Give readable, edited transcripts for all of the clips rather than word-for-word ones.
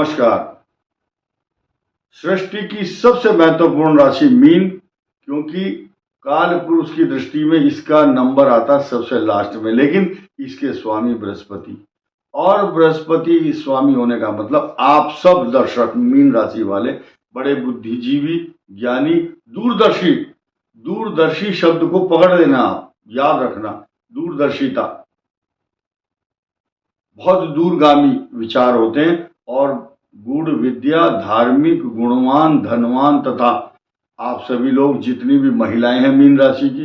नमस्कार। सृष्टि की सबसे महत्वपूर्ण राशि मीन, क्योंकि काल पुरुष की दृष्टि में इसका नंबर आता सबसे लास्ट में, लेकिन इसके स्वामी बृहस्पति, और बृहस्पति स्वामी होने का मतलब आप सब दर्शक मीन राशि वाले बड़े बुद्धिजीवी, ज्ञानी, दूरदर्शी। दूरदर्शी शब्द को पकड़ लेना, आप याद रखना। दूरदर्शिता, बहुत दूरगामी विचार होते हैं और गूढ़ विद्या, धार्मिक, गुणवान, धनवान तथा आप सभी लोग, जितनी भी महिलाएं हैं मीन राशि की,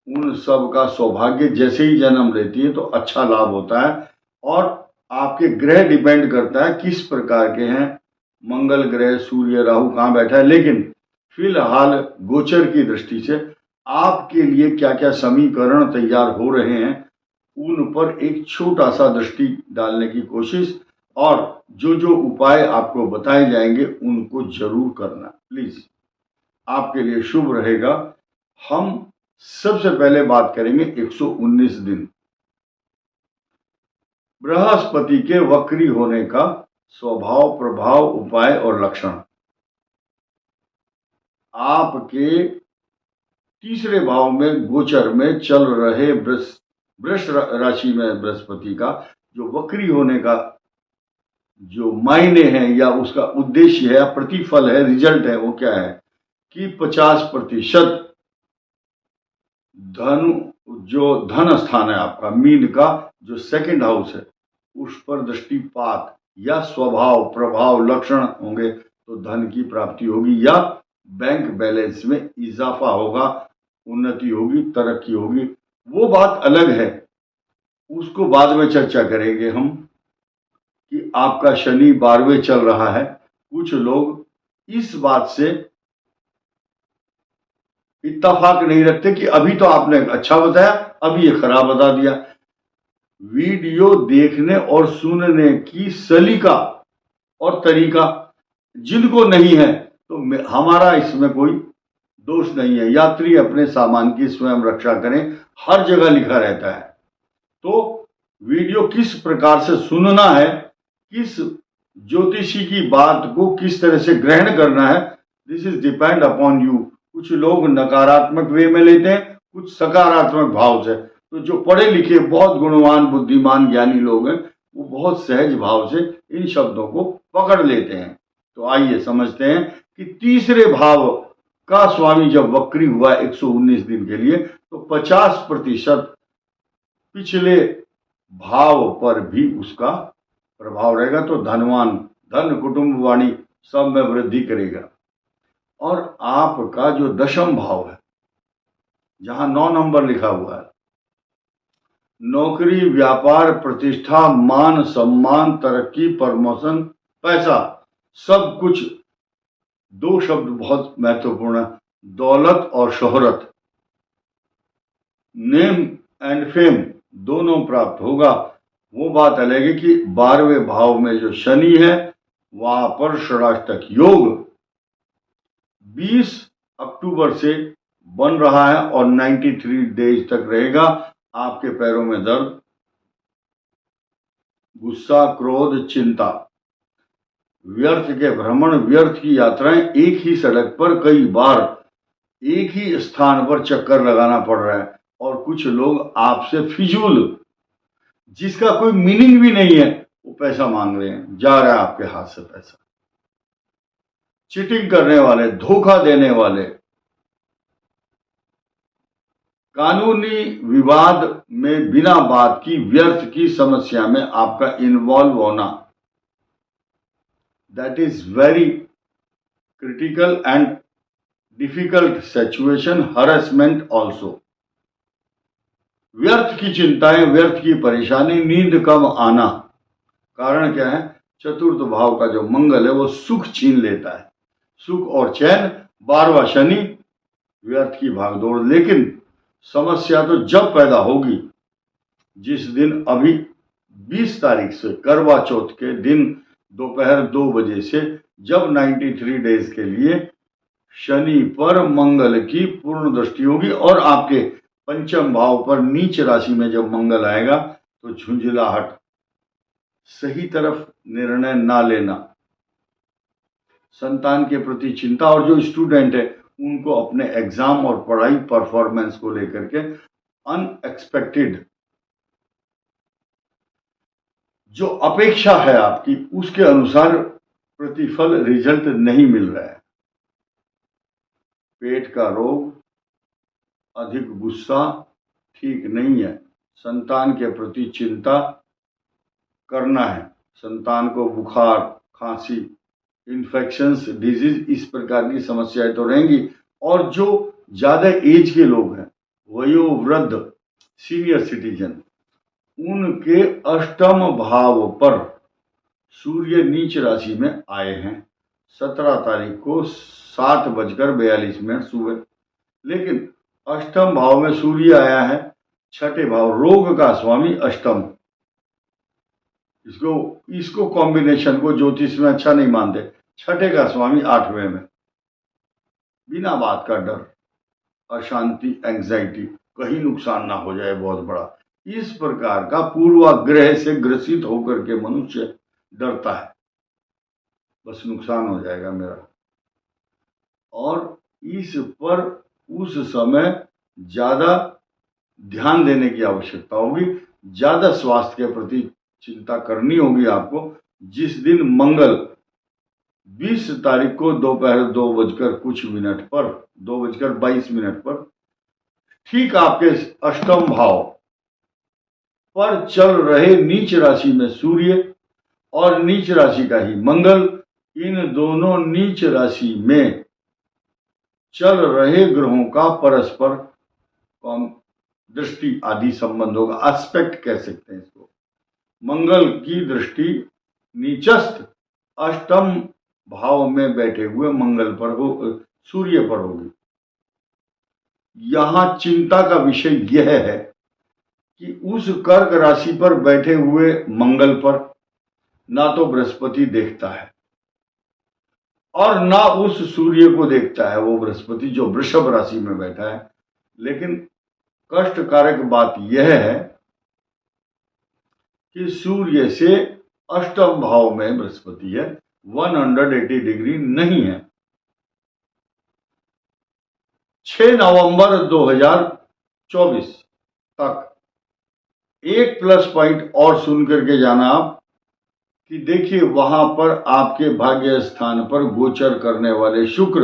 उन सब का सौभाग्य जैसे ही जन्म लेती है तो अच्छा लाभ होता है। और आपके ग्रह डिपेंड करता है किस प्रकार के हैं। मंगल ग्रह, सूर्य, राहु कहाँ बैठा है, लेकिन फिलहाल गोचर की दृष्टि से आपके लिए क्या क्या समीकरण तैयार हो रहे हैं, उन पर एक छोटा सा दृष्टि डालने की कोशिश, और जो जो उपाय आपको बताए जाएंगे उनको जरूर करना प्लीज, आपके लिए शुभ रहेगा। हम सबसे पहले बात करेंगे 119 दिन बृहस्पति के वक्री होने का स्वभाव, प्रभाव, उपाय और लक्षण। आपके तीसरे भाव में गोचर में चल रहे वृष राशि में बृहस्पति का जो वक्री होने का जो मायने हैं या उसका उद्देश्य है या प्रतिफल है, रिजल्ट है, वो क्या है कि 50% जो धन स्थान है आपका मीन का, जो सेकंड हाउस है, उस पर दृष्टिपात या स्वभाव, प्रभाव, लक्षण होंगे तो धन की प्राप्ति होगी या बैंक बैलेंस में इजाफा होगा, उन्नति होगी, तरक्की होगी। वो बात अलग है, उसको बाद में चर्चा करेंगे हम कि आपका शनि 12वें चल रहा है। कुछ लोग इस बात से इत्तेफाक नहीं रखते कि अभी तो आपने अच्छा बताया, अभी ये खराब बता दिया। वीडियो देखने और सुनने की सलीका और तरीका जिनको नहीं है तो हमारा इसमें कोई दोष नहीं है। यात्री अपने सामान की स्वयं रक्षा करें, हर जगह लिखा रहता है। तो वीडियो किस प्रकार से सुनना है, किस ज्योतिषी की बात को किस तरह से ग्रहण करना है, this is depend upon you. कुछ लोग नकारात्मक वे में लेते हैं, कुछ सकारात्मक भाव से। तो जो पढ़े लिखे, बहुत गुणवान, बुद्धिमान, ज्ञानी लोग हैं, वो बहुत सहज भाव से इन शब्दों को पकड़ लेते हैं। तो आइए समझते हैं कि तीसरे भाव का स्वामी जब वक्री हुआ 119 दिन के लिए, तो 50% पिछले भाव पर भी उसका प्रभाव रहेगा। तो धनवान, धन, कुटुंब, वाणी सब में वृद्धि करेगा। और आपका जो दशम भाव है, जहां 9 नंबर लिखा हुआ है, नौकरी, व्यापार, प्रतिष्ठा, मान, सम्मान, तरक्की, प्रमोशन, पैसा, सब कुछ। 2 शब्द बहुत महत्वपूर्ण है, दौलत और शोहरत, नेम एंड फेम दोनों प्राप्त होगा। वो बात अलग है कि 12वें भाव में जो शनि है वहां पर षडाष्टक योग 20 अक्टूबर से बन रहा है और 93 डेज तक रहेगा। आपके पैरों में दर्द, गुस्सा, क्रोध, चिंता, व्यर्थ के भ्रमण, व्यर्थ की यात्राएं, एक ही सड़क पर कई बार एक ही स्थान पर चक्कर लगाना पड़ रहा है। और कुछ लोग आपसे फिजूल, जिसका कोई मीनिंग भी नहीं है, वो पैसा मांग रहे हैं, जा रहा है आपके हाथ से पैसा। चीटिंग करने वाले, धोखा देने वाले, कानूनी विवाद में बिना बात की व्यर्थ की समस्या में आपका इन्वॉल्व होना, that is very critical and difficult situation, harassment also. व्यर्थ की चिंताएं, व्यर्थ की परेशानी, नींद कम आना। कारण क्या है? चतुर्थ भाव का जो मंगल है वो सुख छीन लेता है, सुख और चैन। 12वां शनि, व्यर्थ की भागदौड़। लेकिन समस्या तो जब पैदा होगी जिस दिन अभी 20 तारीख से करवा चौथ के दिन दोपहर 2 बजे से, जब 93 डेज के लिए शनि पर मंगल की पूर्ण दृष्टि होगी और आपके पंचम भाव पर नीच राशि में जब मंगल आएगा तो झुंझलाहट, सही तरफ निर्णय ना लेना, संतान के प्रति चिंता, और जो स्टूडेंट है उनको अपने एग्जाम और पढ़ाई परफॉर्मेंस को लेकर के अनएक्सपेक्टेड जो अपेक्षा है आपकी उसके अनुसार प्रतिफल रिजल्ट नहीं मिल रहा है। पेट का रोग, अधिक गुस्सा ठीक नहीं है। संतान के प्रति चिंता करना है। संतान को बुखार, खांसी, इन्फेक्शंस, डिजीज, इस प्रकार की समस्याएं तो रहेंगी। और जो ज्यादा एज के लोग हैं, वयोवृद्ध, सीनियर सिटीजन, उनके अष्टम भाव पर सूर्य नीच राशि में आए हैं 17 तारीख को 7:42 सुबह। लेकिन अष्टम भाव में सूर्य आया है, छठे भाव, रोग का स्वामी अष्टम। इसको कॉम्बिनेशन को ज्योतिष में अच्छा नहीं मानते। छठे का स्वामी 8वें में, बिना बात का डर, अशांति, एंग्जाइटी, कहीं नुकसान ना हो जाए बहुत बड़ा, इस प्रकार का पूर्वाग्रह से ग्रसित होकर के मनुष्य डरता है, बस नुकसान हो जाएगा मेरा। और इस पर उस समय ज्यादा ध्यान देने की आवश्यकता होगी, ज्यादा स्वास्थ्य के प्रति चिंता करनी होगी आपको। जिस दिन मंगल 20 तारीख को दोपहर 2:00 पर 2:22 पर ठीक आपके अष्टम भाव पर चल रहे नीच राशि में सूर्य और नीच राशि का ही मंगल, इन दोनों नीच राशि में चल रहे ग्रहों का परस्पर दृष्टि आदि संबंध होगा। एस्पेक्ट कह सकते हैं इसको। मंगल की दृष्टि नीचस्थ अष्टम भाव में बैठे हुए मंगल पर हो, सूर्य पर होगी। यहां चिंता का विषय यह है कि उस कर्क राशि पर बैठे हुए मंगल पर ना तो बृहस्पति देखता है और ना उस सूर्य को देखता है वो बृहस्पति जो वृषभ राशि में बैठा है। लेकिन कष्टकारक बात यह है कि सूर्य से अष्टम भाव में बृहस्पति है, 180 डिग्री नहीं है। 6 नवंबर 2024 तक एक प्लस पॉइंट और सुन करके जाना आप कि देखिए वहां पर आपके भाग्य स्थान पर गोचर करने वाले शुक्र,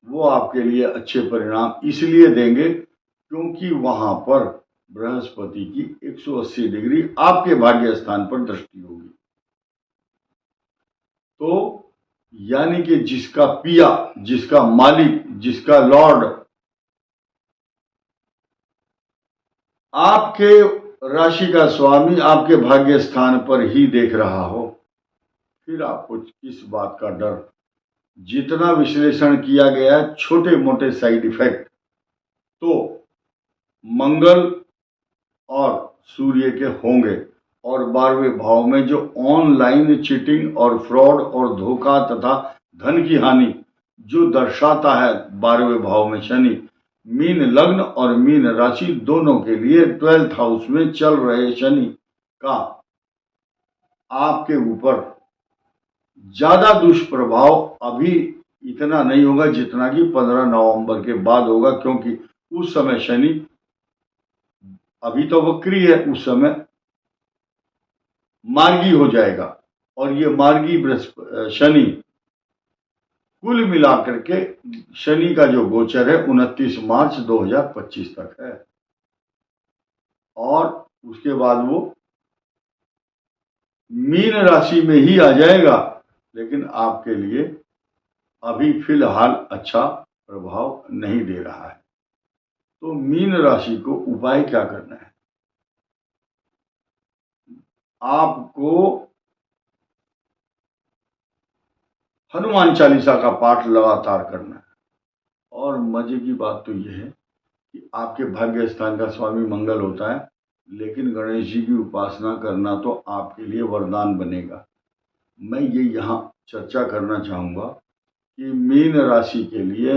वो आपके लिए अच्छे परिणाम इसलिए देंगे क्योंकि वहां पर बृहस्पति की 180 डिग्री आपके भाग्य स्थान पर दृष्टि होगी। तो यानी कि जिसका पिया, जिसका मालिक, जिसका लॉर्ड आपके राशि का स्वामी आपके भाग्य स्थान पर ही देख रहा हो, फिर आपको किस बात का डर। जितना विश्लेषण किया गया है, छोटे मोटे साइड इफेक्ट तो मंगल और सूर्य के होंगे। और 12वें भाव में जो ऑनलाइन चीटिंग और फ्रॉड और धोखा तथा धन की हानि जो दर्शाता है 12वें भाव में शनि, मीन लग्न और मीन राशि दोनों के लिए 12th हाउस में चल रहे शनि का आपके ऊपर ज्यादा दुष्प्रभाव अभी इतना नहीं होगा जितना कि 15 नवंबर के बाद होगा, क्योंकि उस समय शनि अभी तो वक्री है, उस समय मार्गी हो जाएगा। और ये मार्गी शनि कुल मिलाकर के शनि का जो गोचर है 29 मार्च 2025 तक है, और उसके बाद वो मीन राशि में ही आ जाएगा। लेकिन आपके लिए अभी फिलहाल अच्छा प्रभाव नहीं दे रहा है। तो मीन राशि को उपाय क्या करना है? आपको हनुमान चालीसा का पाठ लगातार करना है। और मजे की बात तो यह है कि आपके भाग्य स्थान का स्वामी मंगल होता है, लेकिन गणेश जी की उपासना करना तो आपके लिए वरदान बनेगा। मैं ये यहाँ चर्चा करना चाहूँगा कि मीन राशि के लिए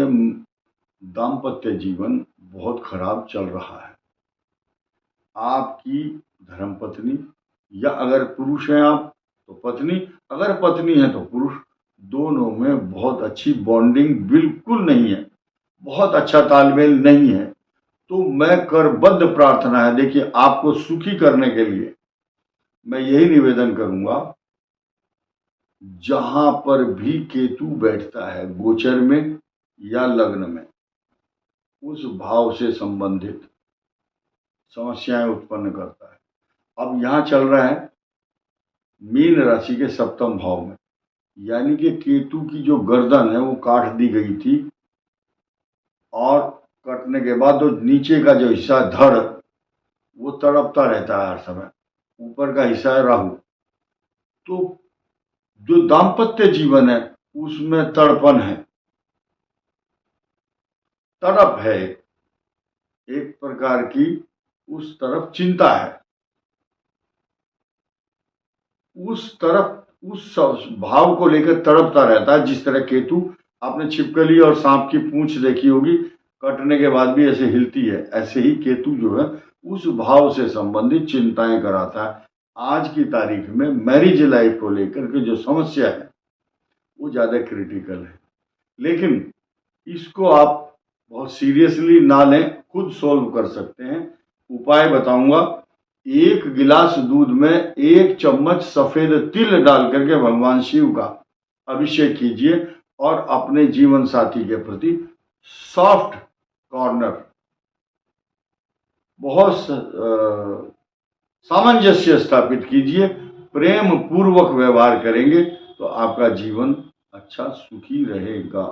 दाम्पत्य जीवन बहुत खराब चल रहा है। आपकी धर्मपत्नी, या अगर पुरुष हैं आप तो पत्नी, अगर पत्नी है तो पुरुष, दोनों में बहुत अच्छी बॉन्डिंग बिल्कुल नहीं है, बहुत अच्छा तालमेल नहीं है। तो मैं करबद्ध प्रार्थना है, देखिए आपको सुखी करने के लिए मैं यही निवेदन करूंगा, जहां पर भी केतु बैठता है गोचर में या लग्न में, उस भाव से संबंधित समस्याएं उत्पन्न करता है। अब यहां चल रहा है मीन राशि के सप्तम भाव में, यानी कि केतु की जो गर्दन है वो काट दी गई थी, और कटने के बाद तो नीचे का जो हिस्सा धड़ वो तड़पता रहता है हर समय, ऊपर का हिस्सा है राहु। तो जो दाम्पत्य जीवन है उसमें तड़पन है, तड़प है, एक प्रकार की उस तरफ चिंता है, उस तरफ उस भाव को लेकर तड़पता रहता है। जिस तरह केतु, आपने छिपकली और सांप की पूंछ देखी होगी, कटने के बाद भी ऐसे हिलती है, ऐसे ही केतु जो है उस भाव से संबंधित चिंताएं कराता है। आज की तारीख में मैरिज लाइफ को लेकर के जो समस्या है वो ज्यादा क्रिटिकल है, लेकिन इसको आप बहुत सीरियसली ना लें, खुद सोल्व कर सकते हैं। उपाय बताऊंगा, 1 गिलास दूध में 1 चम्मच सफेद तिल डाल करके भगवान शिव का अभिषेक कीजिए, और अपने जीवन साथी के प्रति सॉफ्ट कॉर्नर, बहुत सामंजस्य स्थापित कीजिए, प्रेम पूर्वक व्यवहार करेंगे तो आपका जीवन अच्छा सुखी रहेगा।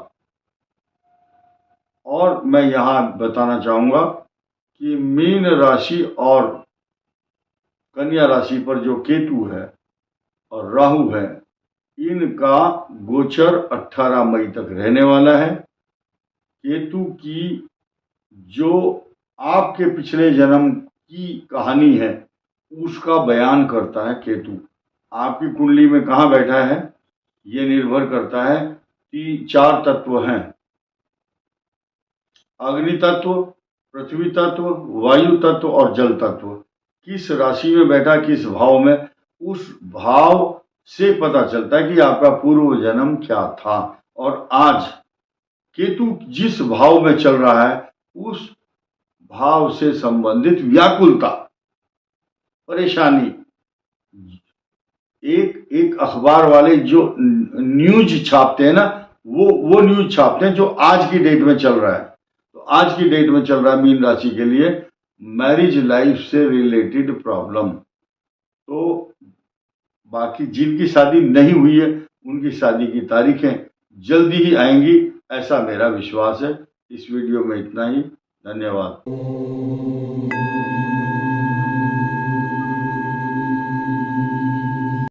और मैं यहां बताना चाहूंगा कि मीन राशि और कन्या राशि पर जो केतु है और राहु है, इनका गोचर 18 मई तक रहने वाला है। केतु की जो आपके पिछले जन्म की कहानी है उसका बयान करता है केतु। आपकी कुंडली में कहाँ बैठा है ये निर्भर करता है कि 4 तत्व हैं, अग्नि तत्व, पृथ्वी तत्व, वायु तत्व और जल तत्व। किस राशि में बैठा, किस भाव में, उस भाव से पता चलता है कि आपका पूर्व जन्म क्या था। और आज केतु जिस भाव में चल रहा है उस भाव से संबंधित व्याकुलता, परेशानी, एक एक अखबार वाले जो न्यूज छापते हैं ना, वो न्यूज छापते हैं जो आज की डेट में चल रहा है। तो आज की डेट में चल रहा है मीन राशि के लिए मैरिज लाइफ से रिलेटेड प्रॉब्लम। तो बाकी जिनकी शादी नहीं हुई है उनकी शादी की तारीखें जल्दी ही आएंगी, ऐसा मेरा विश्वास है। इस वीडियो में इतना ही, धन्यवाद।